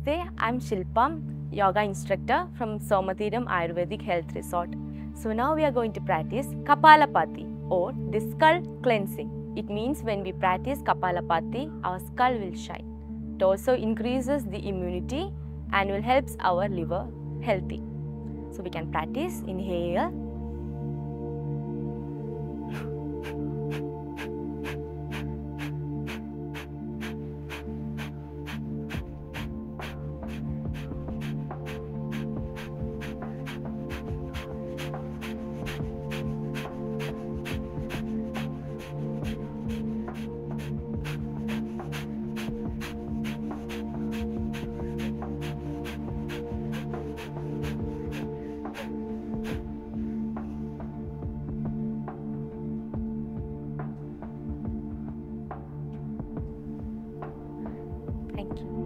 Namaste, I'm Shilpa, yoga instructor from Somatheeram Ayurvedic Health Resort. So now we are going to practice Kapalabhati or the skull cleansing. It means when we practice Kapalabhati, our skull will shine. It also increases the immunity and will help our liver healthy. So we can practice. Inhale. Thank you.